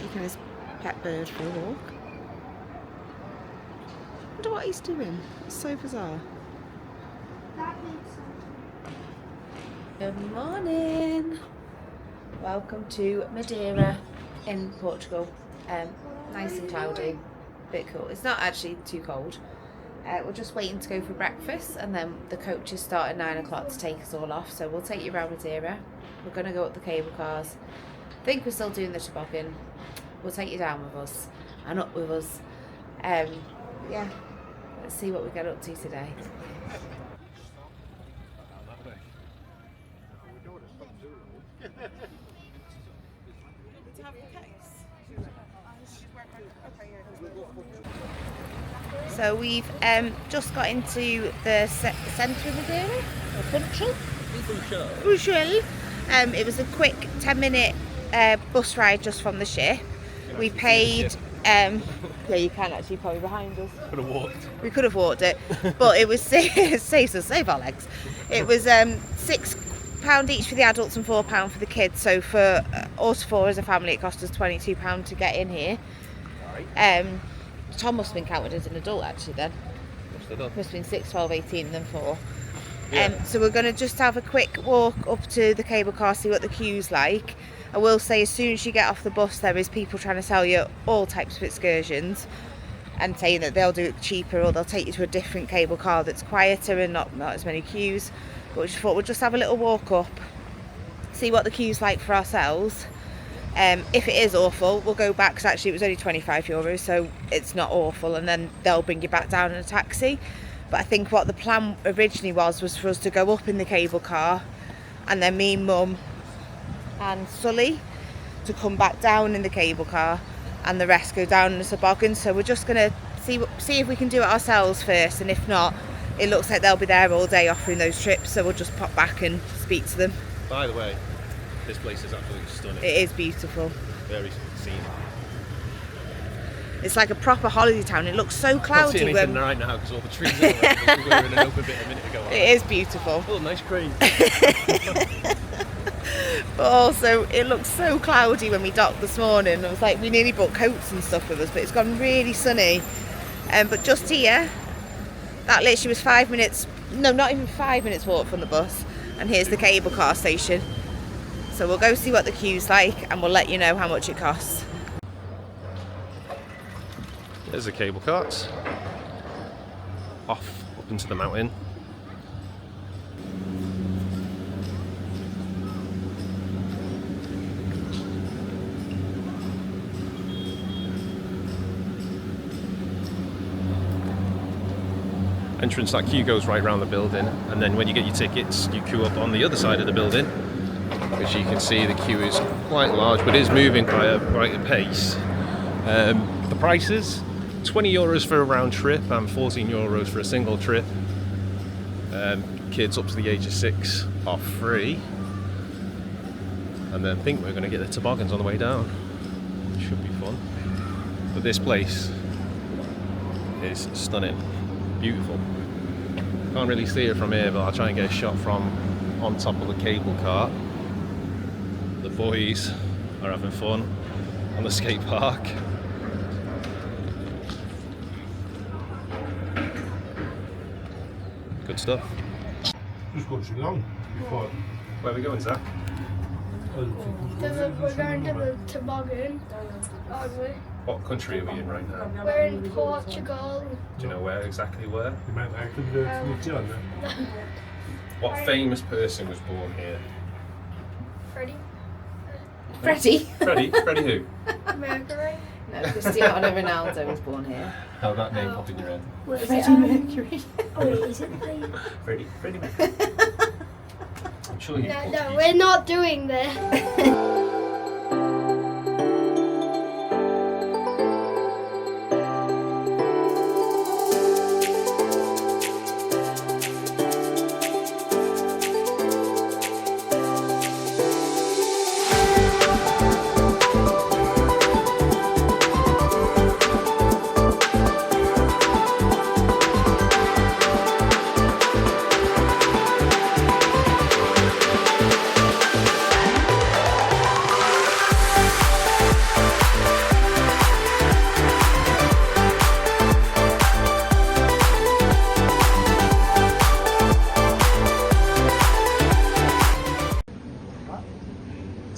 taking his pet bird for a walk. I wonder what he's doing. It's so bizarre. Good morning. Welcome to Madeira in Portugal. Nice and cloudy, a bit cool. It's not actually too cold. We're just waiting to go for breakfast, and then the coaches start at 9 o'clock to take us all off. So we'll take you around Madeira. We're going to go up the cable cars. I think we're still doing the toboggan. We'll take you down with us and up with us. Yeah, let's see what we get up to today. So we've just got into the centre of Madeira, or funchal. Funchal. It was a quick 10-minute bus ride just from the ship. We paid. Yeah, you can actually probably behind us. Could have walked. We could have walked it, but it was save our legs. It was £6 each for the adults and £4 for the kids. So for us four as a family, it cost us £22 to get in here. Tom must have been counted as an adult actually then. Must have been 6, 12, 18 and then 4. Yeah. So we're going to just have a quick walk up to the cable car, see what the queue's like. I will say as soon as you get off the bus there is people trying to sell you all types of excursions and saying that they'll do it cheaper or they'll take you to a different cable car that's quieter and not as many queues. But we just thought we'd just have a little walk up, see what the queue's like for ourselves. If it is awful, we'll go back, because actually it was only €25, so it's not awful, and then they'll bring you back down in a taxi. But I think what the plan originally was for us to go up in the cable car, and then me, Mum and Sully to come back down in the cable car, and the rest go down in the toboggan. So we're just going to see if we can do it ourselves first, and if not, it looks like they'll be there all day offering those trips, so we'll just pop back and speak to them. By the way, this place is absolutely stunning. It is beautiful. Very scenic. It's like a proper holiday town. It looks so cloudy. I can't see anything right now because all the trees are there. We were in an open bit a minute ago. It is beautiful. Oh, nice crane. But also, it looks so cloudy when we docked this morning. It was like we nearly brought coats and stuff with us, but it's gone really sunny. But just here, that literally was 5 minutes, no, not even 5 minutes walk from the bus. And here's the cable car station. So we'll go see what the queue's like and we'll let you know how much it costs. There's the cable carts. Off up into the mountain. Entrance, that queue goes right around the building, and then when you get your tickets you queue up on the other side of the building, which you can see the queue is quite large, but it is moving quite a pace. The prices, €20 for a round trip and €14 for a single trip. Kids up to the age of 6 are free, and then I think we're going to get the toboggans on the way down. Should be fun. But this place is stunning, beautiful. Can't really see it from here, but I'll try and get a shot from on top of the cable car. The boys are having fun on the skate park. Good stuff. Just got too long before. Where are we going, Zach? We're going to the toboggan, aren't we? What country are we in right now? We're in Portugal. Do you know where exactly where? You might actually do it to What famous person was born here? Freddie? Freddie? Freddie who? Mercury? No, Cristiano Ronaldo was born here. How'd that name pop in your head? Freddie Mercury. Oh wait, is it Freddie Mercury. I'm sure you. No, we're not doing this.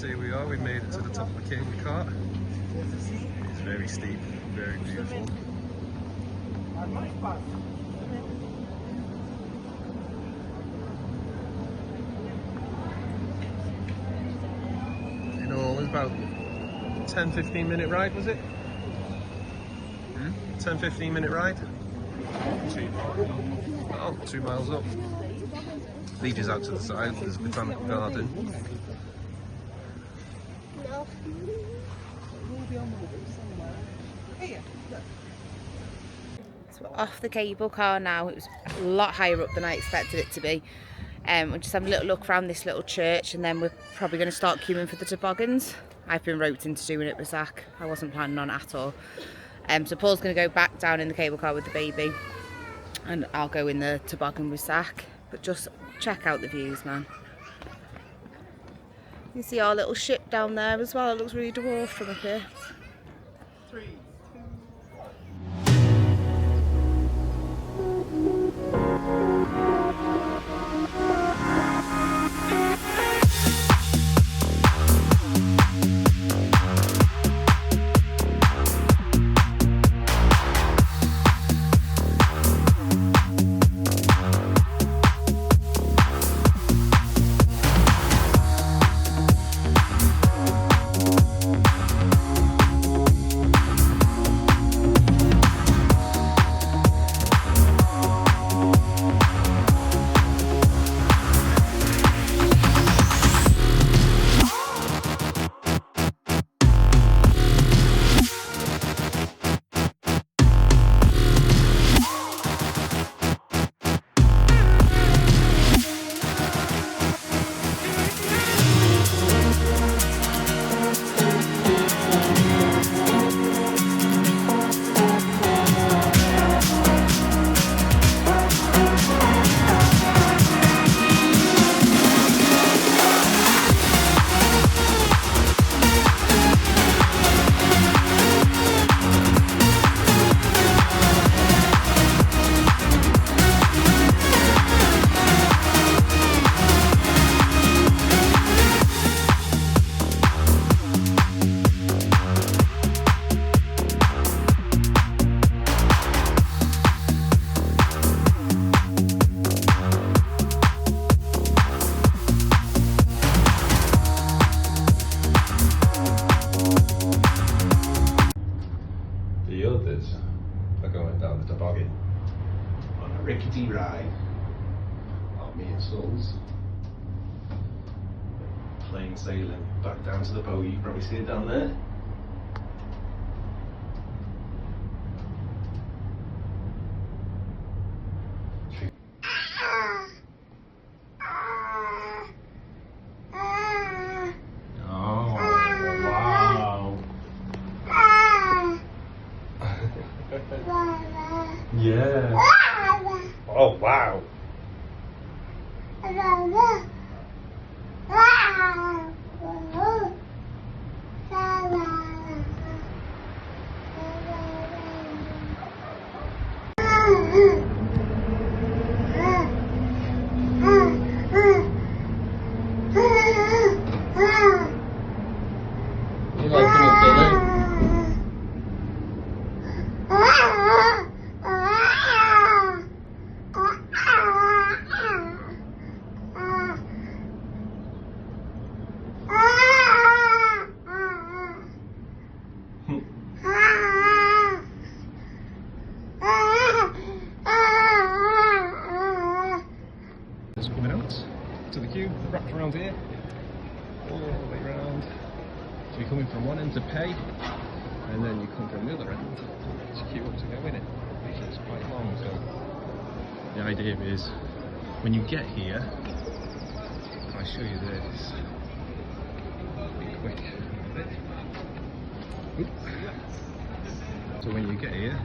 here we are, we've made it to the top of the cable car. It's very steep, very beautiful. In all, it was about 10-15 minute ride, was it? 10-15 minute ride? Oh, 2 miles up. Leads us out to the side, there's a botanical garden. No. So we're off the cable car now. It was a lot higher up than I expected it to be. We're just having a little look around this little church, and then we're probably going to start queuing for the toboggans. I've been roped into doing it with Zach. I wasn't planning on it at all. So Paul's going to go back down in the cable car with the baby, and I'll go in the toboggan with Zach. But just check out the views, man. You can see our little ship down there as well. It looks really dwarfed from up here. 3, 2. The others are going down the toboggan on a rickety ride. While me and Sul's plain sailing back down to the boat. You can probably see it down there. Yeah. Oh wow. You like it, Billy? It's coming out to the queue, wrapped around here, all the way around. So you're coming from one end to pay, and then you come from the other end to queue up to go in it, which is quite long. So the idea is, when you get here, if I show you this, be quick a bit. Oop. So when you get here,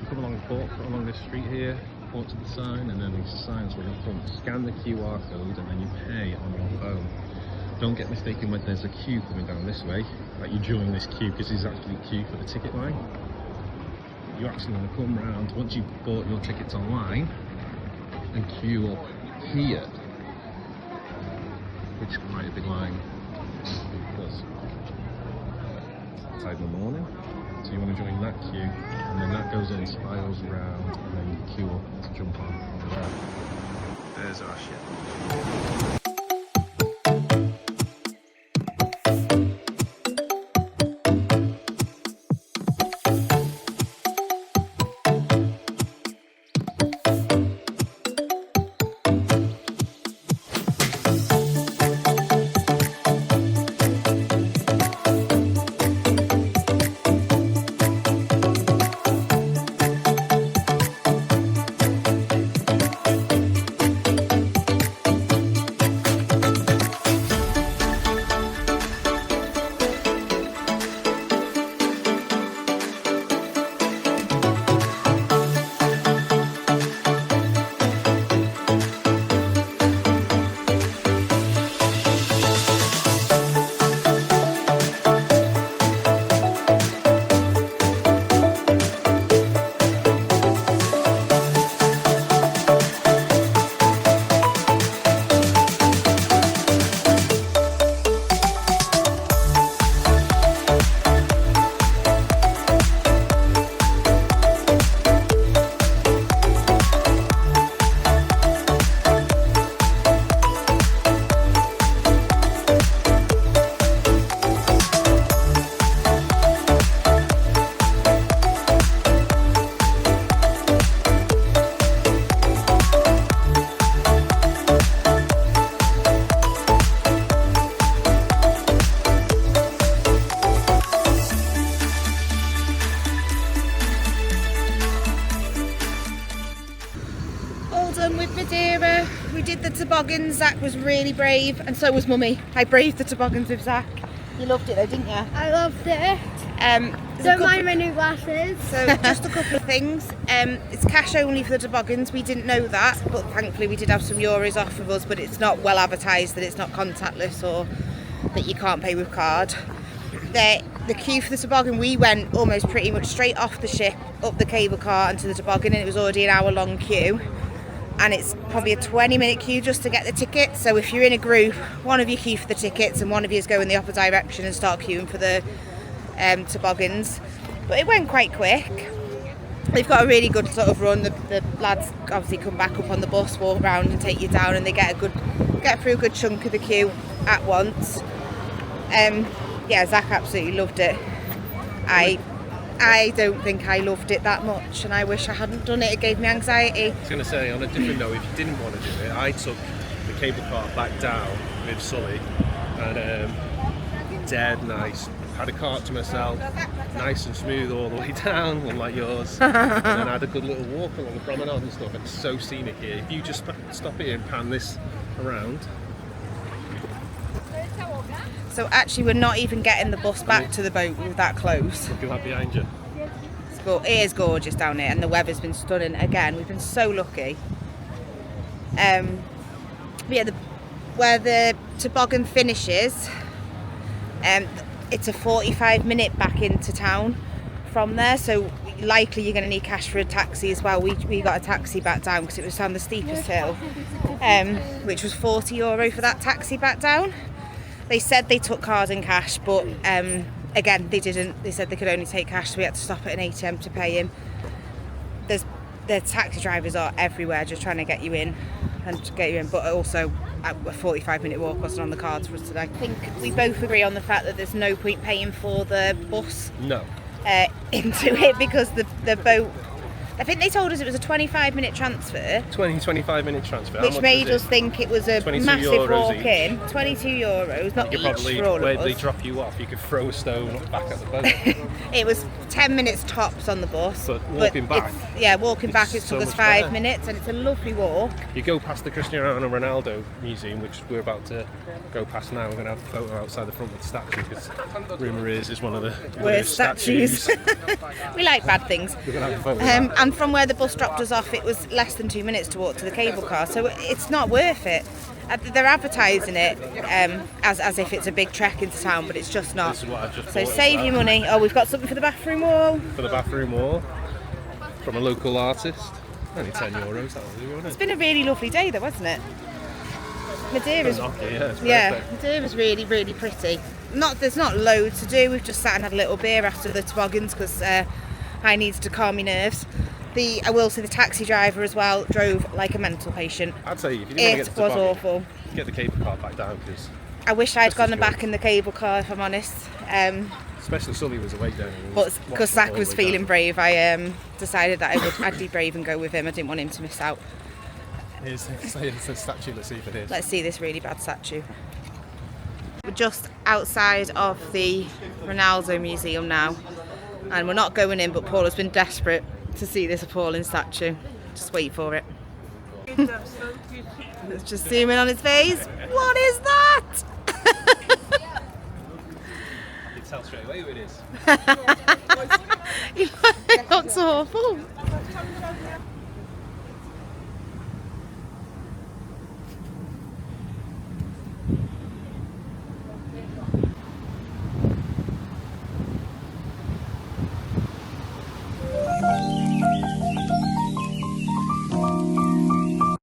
you come along this street here, walk to the sign, and then these signs will come. Scan the QR code, and then you pay on your phone. Don't get mistaken when there's a queue coming down this way, like you join this queue, because there's actually a queue for the ticket line. You actually want to come round once you've bought your tickets online and queue up here, which is quite a big line. outside in the morning. So you want to join that queue, and then that goes in, spirals around, and then you queue up to jump on over there. There's our ship. Done with Madeira. We did the toboggans. Zach was really brave, and so was Mummy. I braved the toboggans with Zach. You loved it though, didn't you? I loved it. Don't mind my new glasses. So just a couple of things. It's cash only for the toboggans. We didn't know that, but thankfully we did have some euros off of us, but it's not well advertised that it's not contactless or that you can't pay with card. The queue for the toboggan, we went almost pretty much straight off the ship, up the cable car into the toboggan, and it was already an hour long queue. And it's probably a 20-minute queue just to get the ticket. So if you're in a group, one of you queue for the tickets and one of you is go in the opposite direction and start queuing for the toboggans. But it went quite quick. They've got a really good sort of run. The lads obviously come back up on the bus, walk around and take you down, and they get through a good chunk of the queue at once. Yeah, Zach absolutely loved it. I don't think I loved it that much, and I wish I hadn't done it. It gave me anxiety. I was going to say, on a different note, if you didn't want to do it, I took the cable car back down with Sully, and dead nice. Had a cart to myself, nice and smooth all the way down, unlike yours. And then I had a good little walk along the promenade and stuff. It's so scenic here. If you just stop here and pan this around. So actually, we're not even getting the bus back to the boat. We were that close. Look at that behind you. It is gorgeous down here, and the weather's been stunning again. We've been so lucky. But yeah, where the toboggan finishes, it's a 45-minute back into town from there. So likely you're going to need cash for a taxi as well. We got a taxi back down because it was down the steepest hill, which was €40 for that taxi back down. They said they took card and cash, but again, they didn't. They said they could only take cash, so we had to stop at an ATM to pay him. The taxi drivers are everywhere just trying to get you in, but also a 45-minute walk wasn't on the cards for us today. I think we both agree on the fact that there's no point paying for the bus into it, because the boat, I think they told us it was a 25-minute transfer. 25-minute transfer. Which made us think it was a massive walk-in. €22, not each for all of us. Where they drop you off, you could throw a stone back at the boat. It was 10 minutes tops on the bus. But walking back? Walking back it took us 5 minutes, and it's a lovely walk. You go past the Cristiano Ronaldo museum, which we're about to go past now. We're going to have a photo outside the front of the statue, because rumour is it's one of the worst statues. We like bad things. We're going to have a photo and from where the bus dropped us off, it was less than 2 minutes to walk to the cable car, so it's not worth it. They're advertising it as if it's a big trek into town, but it's just not. This is what I've just so bought save your money. Oh, we've got something for the bathroom wall. For the bathroom wall, from a local artist. Only €10, that'll do, won't it? It's been a really lovely day though, hasn't it? Madeira's, Madeira's Madeira's really, really pretty. there's not loads to do. We've just sat and had a little beer after the toboggans because I needed to calm my nerves. I will say the taxi driver as well drove like a mental patient. I'd say if you didn't want to get the was toboggan, awful. get the cable car back down because I wish I'd Just gone as good. back in the cable car if I'm honest. especially Sully was awake down. and But watching because it Zach all was the way feeling down. brave, I decided that I'd be brave and go with him. I didn't want him to miss out. Here's the statue. Let's see if it is. Let's see this really bad statue. We're just outside of the Ronaldo Museum now, and we're not going in, but Paul has been desperate to see this appalling statue. Just wait for it. Let's just zoom in on his face. What is that? You can tell straight away who it is. It looks awful.